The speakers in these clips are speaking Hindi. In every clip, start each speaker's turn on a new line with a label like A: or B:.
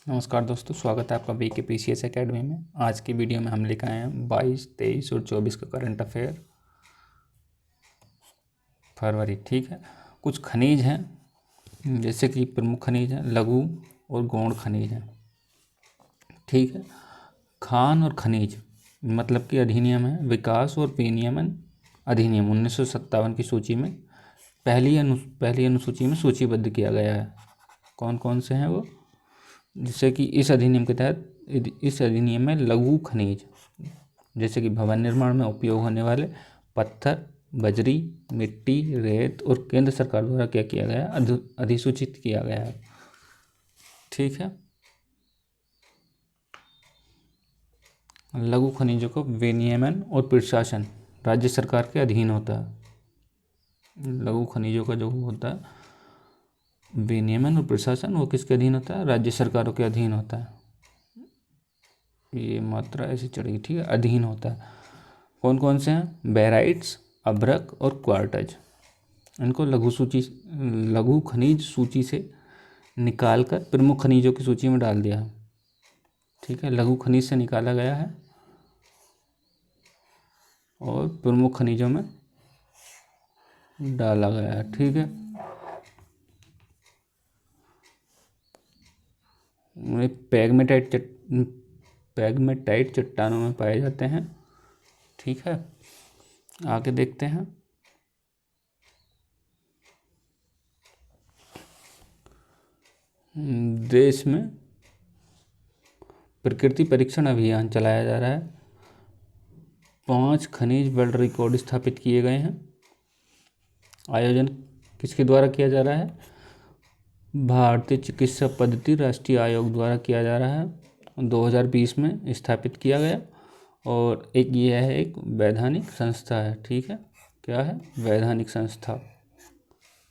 A: नमस्कार दोस्तों, स्वागत है आपका बीके पीसीएस एकेडमी में। आज की वीडियो में हम लेकर आए हैं 22, 23 और 24 का करंट अफेयर फरवरी। ठीक है, कुछ खनिज हैं जैसे कि प्रमुख खनिज हैं लघु और गौण खनिज हैं। ठीक है, खान और खनिज मतलब कि अधिनियम है विकास और विनियमन अधिनियम 1957 की सूची में पहली अनुसूची में सूचीबद्ध किया गया है। कौन कौन से हैं वो? जिससे कि इस अधिनियम के तहत इस अधिनियम में लघु खनिज जैसे कि भवन निर्माण में उपयोग होने वाले पत्थर, बजरी, मिट्टी, रेत और केंद्र सरकार द्वारा क्या किया गया, अधिसूचित किया गया है। ठीक है, लघु खनिजों को विनियमन और प्रशासन राज्य सरकार के अधीन होता है। लघु खनिजों का जो होता है विनियमन और प्रशासन वो किसके अधीन होता है? राज्य सरकारों के अधीन होता है। ये मात्रा ऐसी चढ़ेगी, ठीक है, अधीन होता है। कौन कौन से हैं? बैराइट्स, अभ्रक और क्वार्टज। इनको लघु खनिज सूची से निकालकर प्रमुख खनिजों की सूची में डाल दिया है। ठीक है, लघु खनिज से निकाला गया है और प्रमुख खनिजों में डाला गया है। ठीक है, पैगमेटाइट चट्टानों में पाए जाते हैं। ठीक है, आगे देखते हैं। देश में प्रकृति परीक्षण अभियान चलाया जा रहा है। 5 खनिज वर्ल्ड रिकॉर्ड स्थापित किए गए हैं। आयोजन किसके द्वारा किया जा रहा है? भारतीय चिकित्सा पद्धति राष्ट्रीय आयोग द्वारा किया जा रहा है। 2020 में स्थापित किया गया और यह है एक वैधानिक संस्था है। ठीक है, क्या है? वैधानिक संस्था।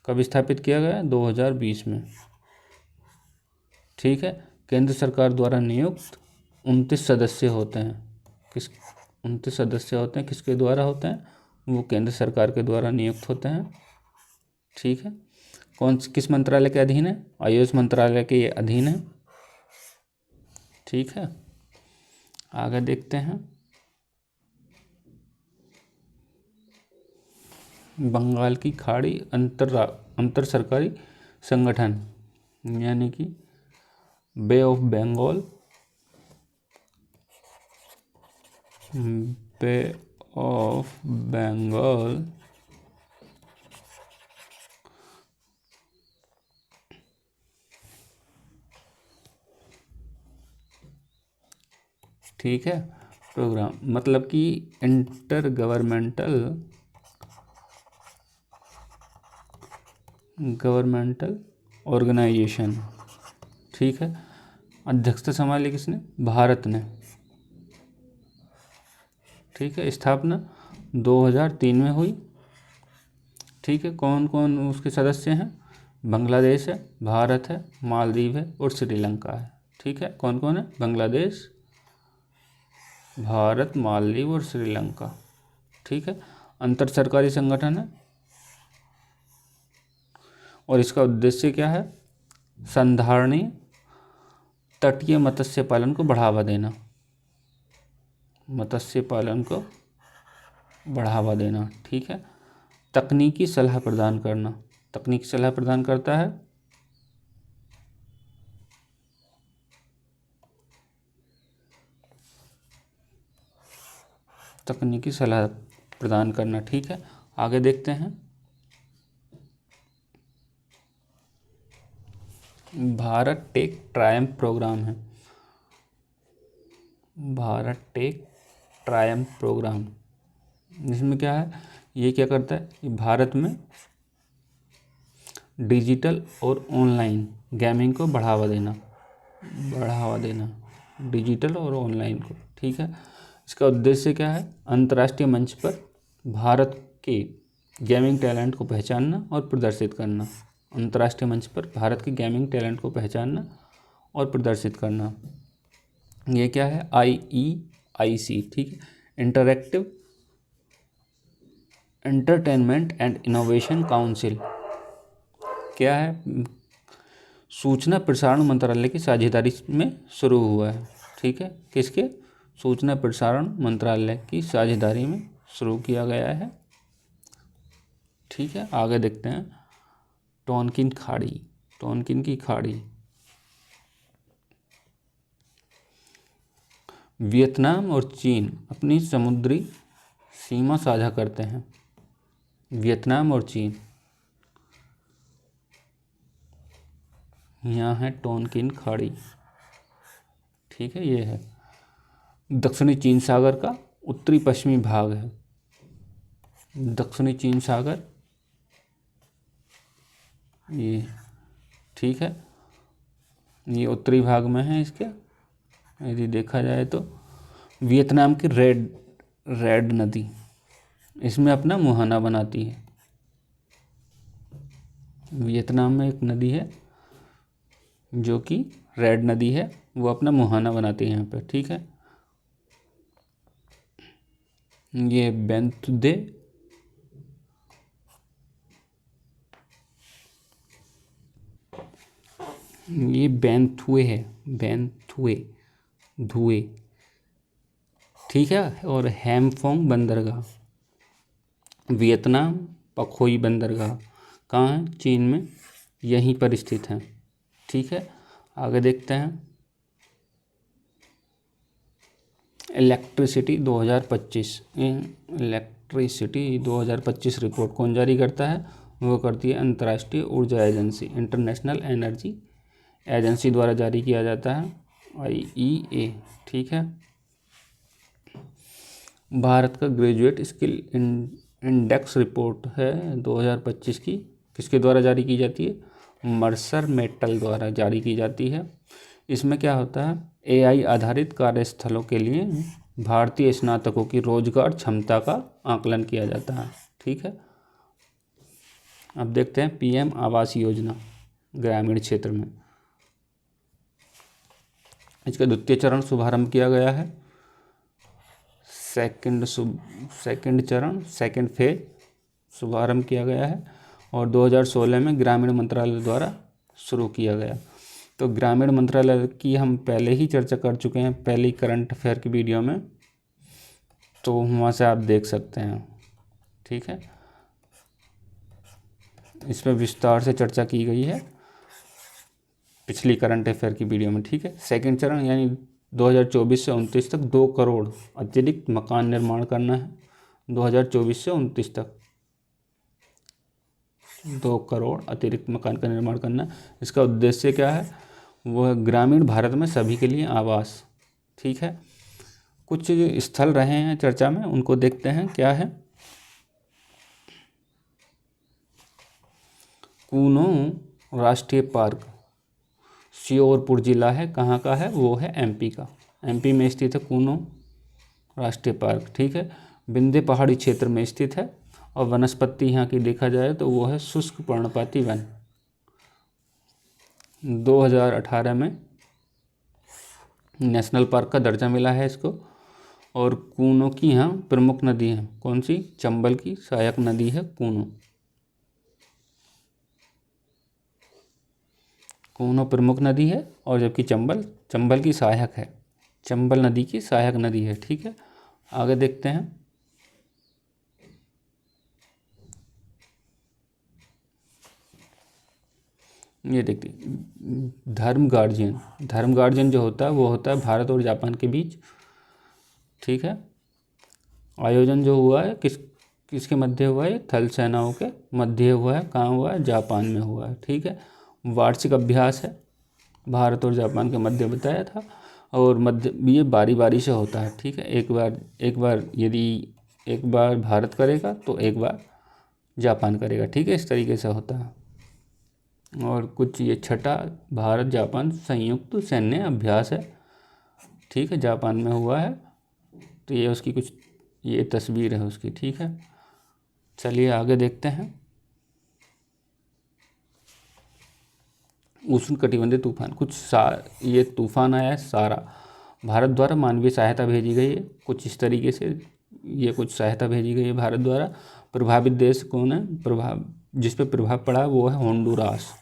A: कब स्थापित किया गया? 2020 में। ठीक है, केंद्र सरकार द्वारा नियुक्त 29 सदस्य होते हैं। 29 सदस्य होते हैं, किसके द्वारा होते हैं? वो केंद्र सरकार के द्वारा नियुक्त होते हैं। ठीक है, किस मंत्रालय के अधीन है? आयुष मंत्रालय के अधीन है। ठीक है, आगे देखते हैं। बंगाल की खाड़ी अंतर सरकारी संगठन यानी कि बे ऑफ बंगाल ठीक है, प्रोग्राम मतलब कि इंटर गवर्नमेंटल ऑर्गेनाइजेशन। ठीक है, अध्यक्षता संभाली किसने? भारत ने। ठीक है, स्थापना 2003 में हुई। ठीक है, कौन कौन उसके सदस्य हैं? बांग्लादेश है, भारत है, मालदीव है और श्रीलंका है। ठीक है, कौन कौन है? बांग्लादेश, भारत, मालदीव और श्रीलंका। ठीक है, अंतर सरकारी संगठन है और इसका उद्देश्य क्या है? संधारणीय तटीय मत्स्य पालन को बढ़ावा देना। मत्स्य पालन को बढ़ावा देना। ठीक है, तकनीकी सलाह प्रदान करना। तकनीकी सलाह प्रदान करता है तकनीकी सलाह प्रदान करना। ठीक है, आगे देखते हैं। भारत टेक ट्रायम्फ प्रोग्राम है। भारत टेक ट्रायम्फ प्रोग्राम, इसमें क्या है? ये क्या करता है? ये भारत में डिजिटल और ऑनलाइन गेमिंग को बढ़ावा देना डिजिटल और ऑनलाइन को। ठीक है, इसका उद्देश्य क्या है? अंतर्राष्ट्रीय मंच पर भारत के गेमिंग टैलेंट को पहचानना और प्रदर्शित करना। अंतर्राष्ट्रीय मंच पर भारत के गेमिंग टैलेंट को पहचानना और प्रदर्शित करना। ये क्या है? IEIC। ठीक है, interactive entertainment and innovation council. क्या है? सूचना प्रसारण मंत्रालय की साझेदारी में शुरू हुआ है। ठीक है, किसके? सूचना प्रसारण मंत्रालय की साझेदारी में शुरू किया गया है। ठीक है, आगे देखते हैं। टोनकिन खाड़ी, टोनकिन की खाड़ी वियतनाम और चीन अपनी समुद्री सीमा साझा करते हैं। वियतनाम और चीन, यहाँ है टोनकिन खाड़ी। ठीक है, ये है दक्षिणी चीन सागर का उत्तरी पश्चिमी भाग है। दक्षिणी चीन सागर ये, ठीक है, ये उत्तरी भाग में है इसके। यदि देखा जाए तो वियतनाम की रेड नदी इसमें अपना मुहाना बनाती है। वियतनाम में एक नदी है जो कि रेड नदी है, वो अपना मुहाना बनाती है यहाँ पे। ठीक है, ये बेंतुदे, ये बेंथुए है, बेंथुए धुए। ठीक है, और हैम्फोंग बंदरगाह वियतनाम, पखोई बंदरगाह कहाँ है? चीन में, यहीं पर स्थित है। ठीक है, आगे देखते हैं। इलेक्ट्रिसिटी 2025, इलेक्ट्रिसिटी 2025 रिपोर्ट कौन जारी करता है? वो करती है अंतर्राष्ट्रीय ऊर्जा एजेंसी, इंटरनेशनल एनर्जी एजेंसी द्वारा जारी किया जाता है, IEA। ठीक है, भारत का ग्रेजुएट स्किल इंडेक्स रिपोर्ट है 2025 की, किसके द्वारा जारी की जाती है? मर्सर मेटल द्वारा जारी की जाती है। इसमें क्या होता है? AI आधारित कार्यस्थलों के लिए भारतीय स्नातकों की रोजगार क्षमता का आकलन किया जाता है। ठीक है, अब देखते हैं PM आवास योजना ग्रामीण क्षेत्र में। इसका द्वितीय चरण शुभारंभ किया गया है। सेकंड चरण, सेकंड फेज शुभारंभ किया गया है और 2016 में ग्रामीण मंत्रालय द्वारा शुरू किया गया। तो ग्रामीण मंत्रालय की हम पहले ही चर्चा कर चुके हैं, पहली करंट अफेयर की वीडियो में, तो वहाँ से आप देख सकते हैं। ठीक है, इस पर विस्तार से चर्चा की गई है पिछली करंट अफेयर की वीडियो में। ठीक है, सेकंड चरण यानी 2024 से 29 तक 2 करोड़ अतिरिक्त मकान निर्माण करना है। 2024 से 29 तक 2 करोड़ अतिरिक्त मकान का निर्माण करना है। इसका उद्देश्य क्या है? वो है ग्रामीण भारत में सभी के लिए आवास। ठीक है, कुछ स्थल रहे हैं चर्चा में, उनको देखते हैं। क्या है? कूनो राष्ट्रीय पार्क श्योरपुर जिला है, कहाँ का है? वो है MP का, MP में स्थित है कूनो राष्ट्रीय पार्क। ठीक है, विंध्य पहाड़ी क्षेत्र में स्थित है और वनस्पति यहाँ की देखा जाए तो वो है शुष्क पर्णपाती वन। 2018 में नेशनल पार्क का दर्जा मिला है इसको। और कूनो की यहाँ प्रमुख नदी है कौन सी? चंबल की सहायक नदी है कूनो। कूनो प्रमुख नदी है और जबकि चंबल की सहायक है, चंबल नदी की सहायक नदी है। ठीक है, आगे देखते हैं। ये देखिए धर्म गार्जियन जो होता है वो होता है भारत और जापान के बीच। ठीक है, आयोजन जो हुआ है किसके मध्य हुआ है? थल सेनाओं के मध्य हुआ है। कहाँ हुआ है? जापान में हुआ है। ठीक है, वार्षिक अभ्यास है, भारत और जापान के मध्य बताया था, और मध्य ये बारी बारी से होता है। ठीक है, एक बार यदि एक बार भारत करेगा तो एक बार जापान करेगा। ठीक है, इस तरीके से होता है। और कुछ ये छठा भारत जापान संयुक्त सैन्य अभ्यास है। ठीक है, जापान में हुआ है, तो ये उसकी कुछ ये तस्वीर है उसकी। ठीक है, चलिए आगे देखते हैं। उष्णकटिबंधीय तूफान, ये तूफान आया है सारा, भारत द्वारा मानवीय सहायता भेजी गई है कुछ इस तरीके से। ये कुछ सहायता भेजी गई है भारत द्वारा। प्रभावित देश कौन है? जिस पे प्रभाव पड़ा वो है होंडुरास।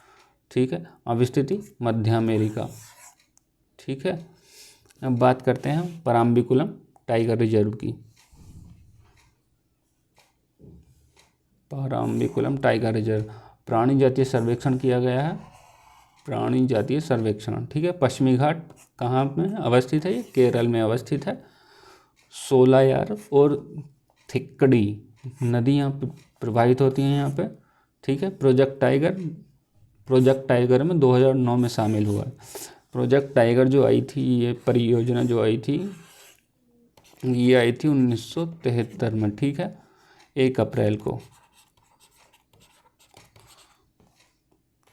A: ठीक है। अवस्थिति मध्य अमेरिका, ठीक है। अब बात करते हैं पराम्बिकुलम टाइगर रिजर्व की। पराम्बिकुलम टाइगर रिजर्व प्राणी जातीय सर्वेक्षण किया गया है, प्राणी जातीय सर्वेक्षण, ठीक है। पश्चिमी घाट कहाँ में अवस्थित है? ये केरल में अवस्थित है। सोलायार और थिक्कड़ी नदी यहाँ पे प्रवाहित होती हैं यहाँ पे, ठीक है। प्रोजेक्ट टाइगर में 2009 में शामिल हुआ है। प्रोजेक्ट टाइगर जो आई थी, ये परियोजना जो आई थी, ये आई थी 1973 में, ठीक है, 1 अप्रैल को,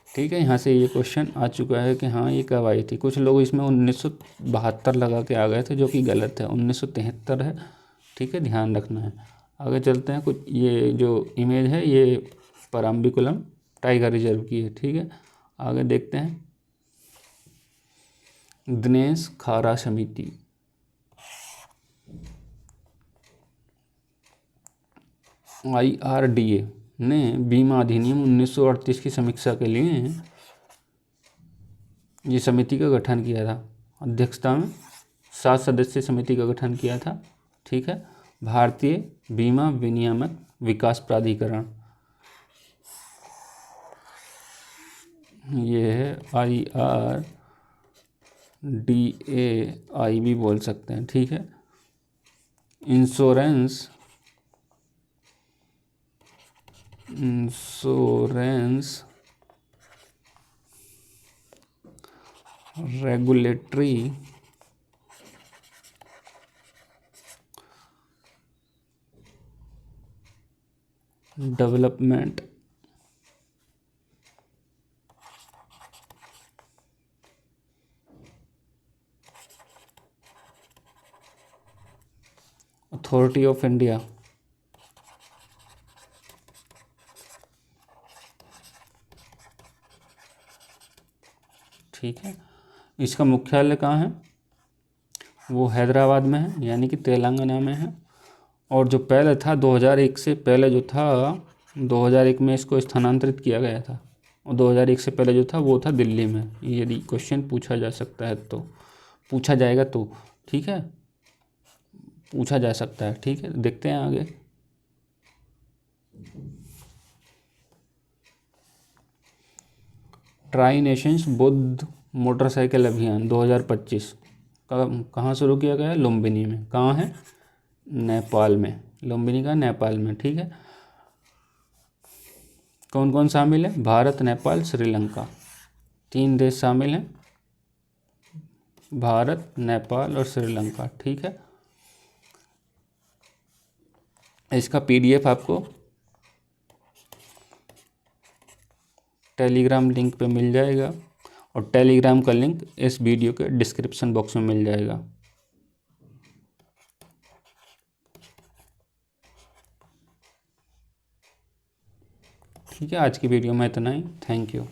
A: ठीक है। यहाँ से ये क्वेश्चन आ चुका है कि हाँ ये कब आई थी। कुछ लोग इसमें 1972 लगा के आ गए थे, जो कि गलत है, 1973 है, ठीक है, ध्यान रखना है। आगे चलते हैं। कुछ ये जो इमेज है ये पराम्बिकुलम टाइगर रिजर्व की है, ठीक है। आगे देखते हैं। दिनेश खारा समिति, IRDA ने बीमा अधिनियम 1938 की समीक्षा के लिए ये समिति का गठन किया था। अध्यक्षता में 7 सदस्यीय समिति का गठन किया था, ठीक है। भारतीय बीमा विनियामक विकास प्राधिकरण, ये है IRDA भी बोल सकते हैं, ठीक है। Insurance regulatory development authority of India, ठीक है। इसका मुख्यालय कहाँ है? वो हैदराबाद में है, यानी कि तेलंगाना में है। और जो पहले था 2001 से पहले जो था, 2001 में इसको स्थानांतरित किया गया था, और 2001 से पहले जो था वो था दिल्ली में। यदि क्वेश्चन पूछा जा सकता है तो, पूछा जाएगा तो, ठीक है, पूछा जा सकता है, ठीक है। देखते हैं आगे। ट्राई नेशंस बौद्ध मोटरसाइकिल अभियान 2025 कहाँ शुरू किया गया है? लुम्बिनी में। कहाँ है? नेपाल में। लुम्बिनी का नेपाल में, ठीक है। कौन कौन शामिल है? भारत, नेपाल, श्रीलंका, 3 देश शामिल हैं, भारत, नेपाल और श्रीलंका, ठीक है। इसका PDF आपको टेलीग्राम लिंक पे मिल जाएगा, और टेलीग्राम का लिंक इस वीडियो के डिस्क्रिप्शन बॉक्स में मिल जाएगा। ठीक है, आज की वीडियो में इतना ही। Thank you.